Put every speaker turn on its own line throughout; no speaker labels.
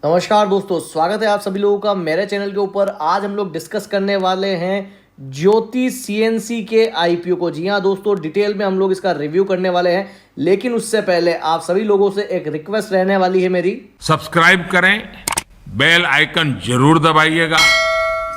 नमस्कार दोस्तों, स्वागत है आप सभी लोगों का मेरे चैनल के ऊपर। आज हम लोग डिस्कस करने वाले हैं ज्योति सीएनसी के आईपीओ को। जी हाँ दोस्तों, डिटेल में हम लोग इसका रिव्यू करने वाले हैं, लेकिन उससे पहले आप सभी लोगों से एक रिक्वेस्ट रहने वाली है मेरी।
सब्सक्राइब करें, बेल आइकन जरूर दबाइएगा।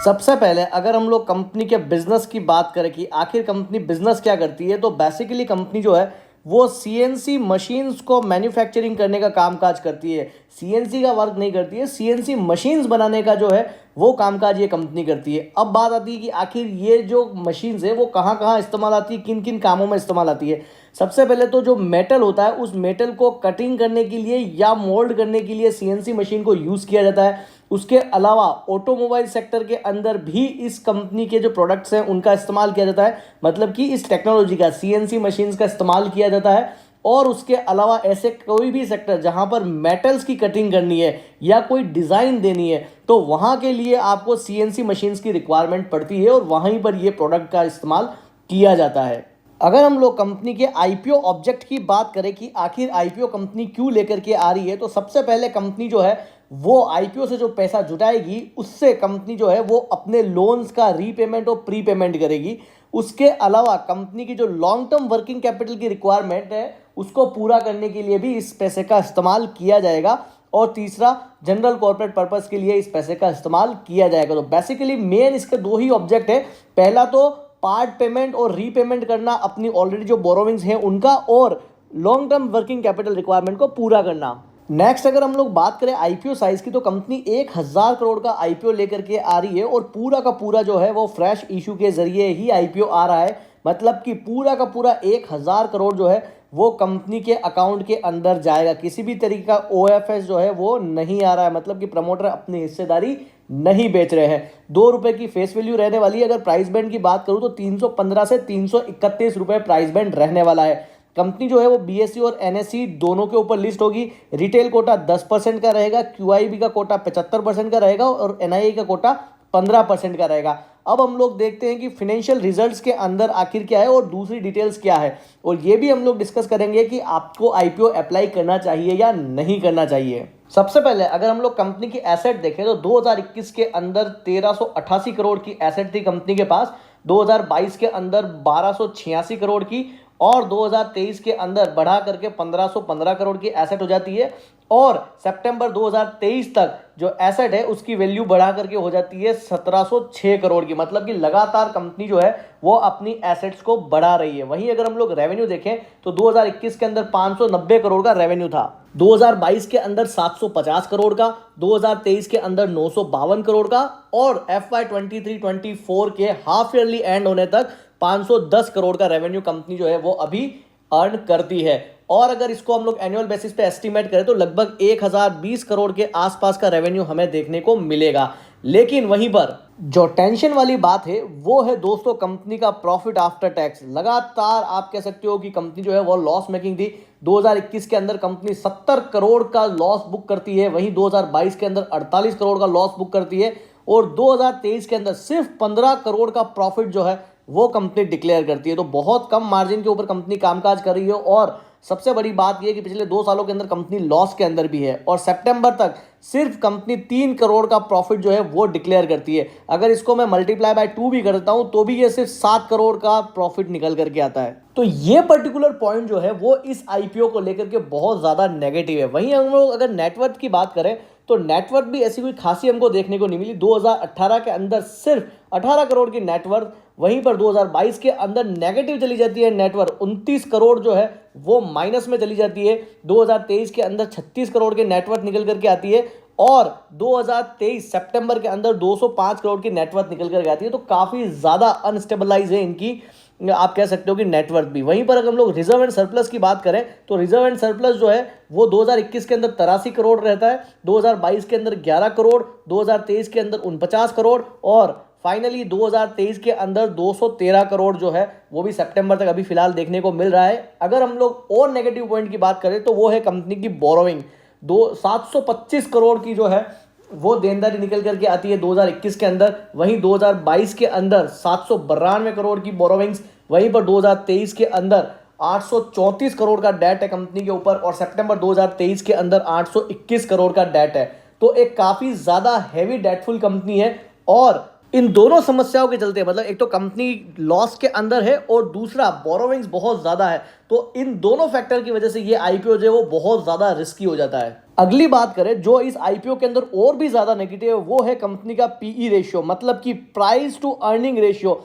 सबसे पहले अगर हम लोग कंपनी के बिजनेस की बात करें कि आखिर कंपनी बिजनेस क्या करती है, तो बेसिकली कंपनी जो है वो सीएनसी मशीन्स को मैन्युफैक्चरिंग करने का कामकाज करती है। सीएनसी का वर्क नहीं करती है, सीएनसी मशीन्स बनाने का जो है वो कामकाज ये कंपनी करती है। अब बात आती है कि आखिर ये जो मशीन्स है वो कहाँ कहाँ इस्तेमाल आती है, किन किन कामों में इस्तेमाल आती है। सबसे पहले तो जो मेटल होता है उस मेटल को कटिंग करने के लिए या मोल्ड करने के लिए सीएनसी मशीन को यूज़ किया जाता है। उसके अलावा ऑटोमोबाइल सेक्टर के अंदर भी इस कंपनी के जो प्रोडक्ट्स हैं उनका इस्तेमाल किया जाता है, मतलब कि इस टेक्नोलॉजी का सीएनसी मशीन्स का इस्तेमाल किया जाता है। और उसके अलावा ऐसे कोई भी सेक्टर जहां पर मेटल्स की कटिंग करनी है या कोई डिज़ाइन देनी है, तो वहां के लिए आपको सीएनसी मशीन्स की रिक्वायरमेंट पड़ती है और वहीं पर ये प्रोडक्ट का इस्तेमाल किया जाता है। अगर हम लोग कंपनी के आईपीओ ऑब्जेक्ट की बात करें कि आखिर आईपीओ कंपनी क्यों लेकर के आ रही है, तो सबसे पहले कंपनी जो है वो आईपीओ से जो पैसा जुटाएगी उससे कंपनी जो है वो अपने लोन्स का रीपेमेंट और प्रीपेमेंट करेगी। उसके अलावा कंपनी की जो लॉन्ग टर्म वर्किंग कैपिटल की रिक्वायरमेंट है उसको पूरा करने के लिए भी इस पैसे का इस्तेमाल किया जाएगा। और तीसरा, जनरल कॉर्पोरेट पर्पस के लिए इस पैसे का इस्तेमाल किया जाएगा। तो बेसिकली मेन इसके दो ही ऑब्जेक्ट है। पहला तो पार्ट पेमेंट और रीपेमेंट करना अपनी ऑलरेडी जो बोरोविंग्स हैं उनका, और long term working capital requirement को पूरा करना। नेक्स्ट अगर हम लोग बात करें आईपीओ साइज की, तो कंपनी 1000 करोड़ का आईपीओ लेकर के आ रही है और पूरा का पूरा जो है वो फ्रेश इशू के जरिए ही आईपीओ आ रहा है। मतलब कि पूरा का पूरा 1000 करोड़ जो है वो कंपनी के अकाउंट के अंदर जाएगा। किसी भी तरीके का ओएफएस जो है वो नहीं आ रहा है, मतलब कि प्रमोटर अपनी हिस्सेदारी नहीं बेच रहे हैं। 2 रुपए की फेस वैल्यू रहने वाली है। अगर प्राइस बैंड की बात करूं तो 315 से 331 रुपए प्राइस बैंड रहने वाला है। कंपनी जो है वो बीएसई और एनएसई दोनों के ऊपर लिस्ट होगी। रिटेल कोटा 10% का रहेगा, क्यूआईबी का कोटा 75% का रहेगा और एनआईए का कोटा 15% का रहेगा। अब हम लोग देखते हैं कि फाइनेंशियल रिजल्ट्स के अंदर आखिर क्या है और दूसरी डिटेल्स क्या है, और ये भी हम लोग डिस्कस करेंगे कि आपको आईपीओ अप्लाई करना चाहिए या नहीं करना चाहिए। सबसे पहले अगर हम लोग कंपनी की एसेट देखें तो 2021 के अंदर 1388 करोड़ की एसेट थी कंपनी के पास, 2022 के अंदर 1286 करोड़ की, और 2023 के अंदर बढ़ा करके 1515 करोड़ की एसेट हो जाती है। और सितंबर 2023 तक जो एसेट है उसकी वैल्यू बढ़ा करके हो जाती है 1706 करोड़ की। मतलब कि लगातार कंपनी जो है वो अपनी एसेट्स को बढ़ा रही है। वहीं अगर हम लोग रेवेन्यू देखें तो 2021 के अंदर 590 करोड़ का रेवेन्यू था, 2022 के अंदर 750 करोड़ का, 2023 के अंदर 952 करोड़ का, और FY 23-24 के हाफ ईयरली एंड होने तक 510 करोड़ का रेवेन्यू कंपनी जो है वो अभी अर्न करती है। और अगर इसको हम लोग एनुअल बेसिस पे एस्टिमेट करें तो लगभग 1020 करोड़ के आसपास का रेवेन्यू हमें देखने को मिलेगा। लेकिन वहीं पर जो टेंशन वाली बात है वो है दोस्तों कंपनी का प्रॉफिट आफ्टर टैक्स। लगातार आप कह सकते हो कि कंपनी जो है वो लॉस मेकिंग थी। 2021 के अंदर कंपनी 70 करोड़ का लॉस बुक करती है, वहीं 2022 के अंदर 48 करोड़ का लॉस बुक करती है, और 2023 के अंदर सिर्फ 15 करोड़ का प्रॉफिट जो है वो कंपनी डिक्लेयर करती है। तो बहुत कम मार्जिन के ऊपर कंपनी कामकाज कर रही है। और सबसे बड़ी बात यह कि पिछले 2 सालों के अंदर कंपनी लॉस के अंदर भी है, और सितंबर तक सिर्फ कंपनी 3 करोड़ का प्रॉफिट जो है वो डिक्लेयर करती है। अगर इसको मैं मल्टीप्लाई बाय 2 भी करता हूं तो भी ये सिर्फ 7 करोड़ का प्रॉफिट निकल करके आता है। तो ये पर्टिकुलर पॉइंट जो है वो इस आईपीओ को लेकर के बहुत ज्यादा नेगेटिव है। वहीं हम लोग अगर नेटवर्थ की बात करें तो नेटवर्थ भी ऐसी कोई खासी हमको देखने को नहीं मिली। 2018 के अंदर सिर्फ 18 करोड़ की नेटवर्थ, वहीं पर 2022 के अंदर नेगेटिव चली जाती है नेटवर्थ, 29 करोड़ जो है वो माइनस में चली जाती है। 2023 के अंदर 36 करोड़ की नेटवर्थ निकल करके आती है, और 2023 सितंबर के अंदर 205 करोड़ की नेटवर्थ निकल करके आती है। तो काफी ज्यादा अनस्टेबलाइज है इनकी, आप कह सकते हो कि नेटवर्थ भी। वहीं पर अगर हम लोग रिजर्व एंड सरप्लस की बात करें तो रिजर्व एंड सरप्लस जो है वो 2021 के अंदर 83 करोड़ रहता है, 2022 के अंदर 11 करोड़, 2023 के अंदर 49 करोड़, और फाइनली 2023 के अंदर 213 करोड़ जो है वो भी सितंबर तक अभी फिलहाल देखने को मिल रहा है। अगर हम लोग और नेगेटिव पॉइंट की बात करें तो वो है कंपनी की बोरोविंग। 725 करोड़ की जो है वो देनदारी निकल करके आती है 2021 के अंदर, वहीं 2022 के अंदर 792 करोड़ की बोरोविंग्स, वहीं पर 2023 के अंदर 834 करोड़ का डेट है कंपनी के ऊपर, और सितंबर 2023 के अंदर 821 करोड़ का डेट है। तो एक काफी ज्यादा हैवी डेटफुल कंपनी है। और इन दोनों समस्याओं के चलते, मतलब एक तो कंपनी लॉस के अंदर है और दूसरा बोरोविंग्स बहुत ज्यादा है, तो इन दोनों फैक्टर की वजह से ये आईपीओ जो है वो बहुत ज्यादा रिस्की हो जाता है। अगली बात करें जो इस आईपीओ के अंदर और भी ज्यादा नेगेटिव है, वो है कंपनी का पीई रेशियो, मतलब कि प्राइस टू अर्निंग रेशियो।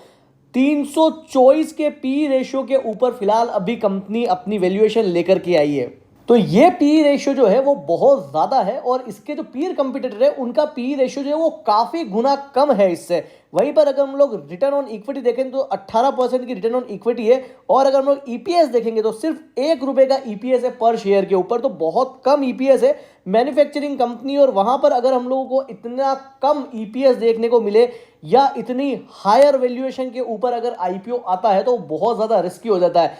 324 के पीई रेशियो के ऊपर फिलहाल अभी कंपनी अपनी वैल्यूएशन लेकर के आई है। तो ये पीई रेशियो जो है वो बहुत ज्यादा है और इसके जो पीयर कंपटीटर है उनका पीई रेशियो जो है वो काफी गुना कम है इससे। वहीं पर अगर हम लोग रिटर्न ऑन इक्विटी देखें तो 18% की रिटर्न ऑन इक्विटी है, और अगर हम लोग ईपीएस देखेंगे तो सिर्फ ₹1 का ईपीएस है पर शेयर के ऊपर, तो बहुत कम ईपीएस है मैन्युफैक्चरिंग कंपनी। और वहां पर अगर हम लोगों को इतना कम ईपीएस देखने को मिले या इतनी हायर वैल्यूएशन के ऊपर अगर आईपीओ आता है तो बहुत ज्यादा रिस्की हो जाता है।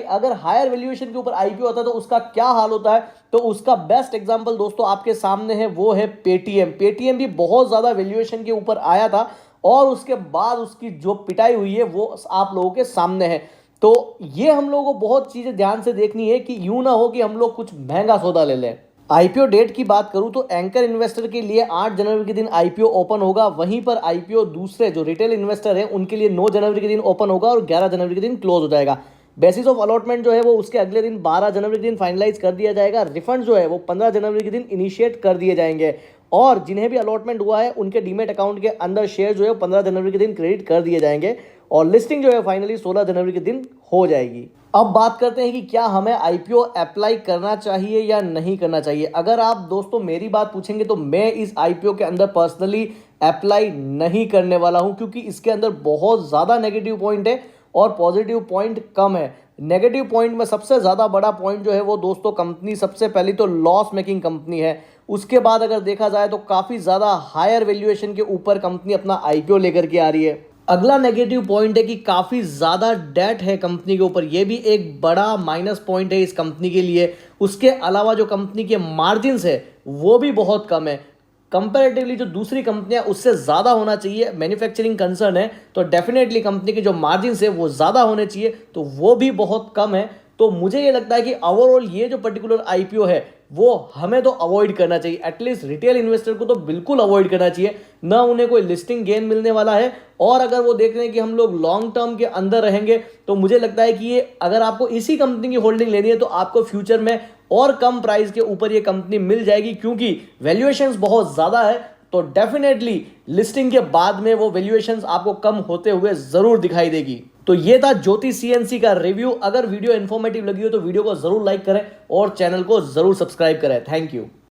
अगर हायर वैल्यूएशन के ऊपर आईपीओ आता है तो उसका क्या हाल होता है, तो उसका बेस्ट एग्जांपल दोस्तों आपके सामने है, वो है पेटीएम। पेटीएम भी बहुत ज्यादा वैल्यूएशन के ऊपर आया था और उसके बाद उसकी जो पिटाई हुई है वो आप लोगों के सामने है। तो ये हम लोगों को बहुत चीजें ध्यान से देखनी है कि यूं ना हो कि हम लोग कुछ महंगा सौदा ले लें। आईपीओ डेट की बात करूं तो एंकर इन्वेस्टर के लिए 8 जनवरी के दिन आईपीओ ओपन होगा, वहीं पर आईपीओ दूसरे जो रिटेल इन्वेस्टर हैं उनके लिए 9 जनवरी के दिन ओपन होगा और 11 जनवरी के दिन क्लोज हो जाएगा। बेसिस ऑफ अलॉटमेंट जो है वो उसके अगले दिन 12 जनवरी के दिन फाइनलाइज कर दिया जाएगा। रिफंड जो है वो 15 जनवरी के दिन इनिशिएट कर दिए जाएंगे और जिन्हें भी अलॉटमेंट हुआ है उनके डीमेट अकाउंट के अंदर शेयर जो है 15 जनवरी के दिन क्रेडिट कर दिए जाएंगे और लिस्टिंग जो है फाइनली 16 जनवरी के दिन हो जाएगी। अब बात करते हैं कि क्या हमें आईपीओ अप्लाई करना चाहिए या नहीं करना चाहिए। अगर आप दोस्तों मेरी बात पूछेंगे तो मैं इस आईपीओ के अंदर पर्सनली अप्लाई नहीं करने वाला हूं, क्योंकि इसके अंदर बहुत ज़्यादा नेगेटिव पॉइंट है और पॉजिटिव पॉइंट कम है। नेगेटिव पॉइंट में सबसे ज़्यादा बड़ा पॉइंट जो है वो दोस्तों कंपनी सबसे पहली तो लॉस मेकिंग कंपनी है। उसके बाद अगर देखा जाए तो काफ़ी ज़्यादा हायर वैल्यूएशन के ऊपर कंपनी अपना आईपीओ लेकर के आ रही है। अगला नेगेटिव पॉइंट है कि काफ़ी ज़्यादा डेट है कंपनी के ऊपर, ये भी एक बड़ा माइनस पॉइंट है इस कंपनी के लिए। उसके अलावा जो कंपनी के मार्जिन्स है वो भी बहुत कम है, कंपैरेटिवली जो दूसरी कंपनियां उससे ज़्यादा होना चाहिए। मैन्युफैक्चरिंग कंसर्न है तो डेफिनेटली कंपनी के जो मार्जिन्स है वो ज़्यादा होने चाहिए, तो वो भी बहुत कम है। तो मुझे ये लगता है कि ओवरऑल ये जो पर्टिकुलर आईपीओ है वो हमें तो अवॉइड करना चाहिए, एटलीस्ट रिटेल इन्वेस्टर को तो बिल्कुल अवॉइड करना चाहिए, ना उन्हें कोई लिस्टिंग गेन मिलने वाला है। और अगर वो देख रहे हैं कि हम लोग लॉन्ग टर्म के अंदर रहेंगे तो मुझे लगता है कि ये अगर आपको इसी कंपनी की होल्डिंग लेनी है तो आपको फ्यूचर में और कम प्राइस के ऊपर ये कंपनी मिल जाएगी, क्योंकि वैल्यूएशंस बहुत ज़्यादा है। तो डेफिनेटली लिस्टिंग के बाद में वो वैल्यूएशंस आपको कम होते हुए ज़रूर दिखाई देगी। तो ये था ज्योति सीएनसी का रिव्यू। अगर वीडियो इन्फॉर्मेटिव लगी हो तो वीडियो को जरूर लाइक करें और चैनल को जरूर सब्सक्राइब करें। Thank you.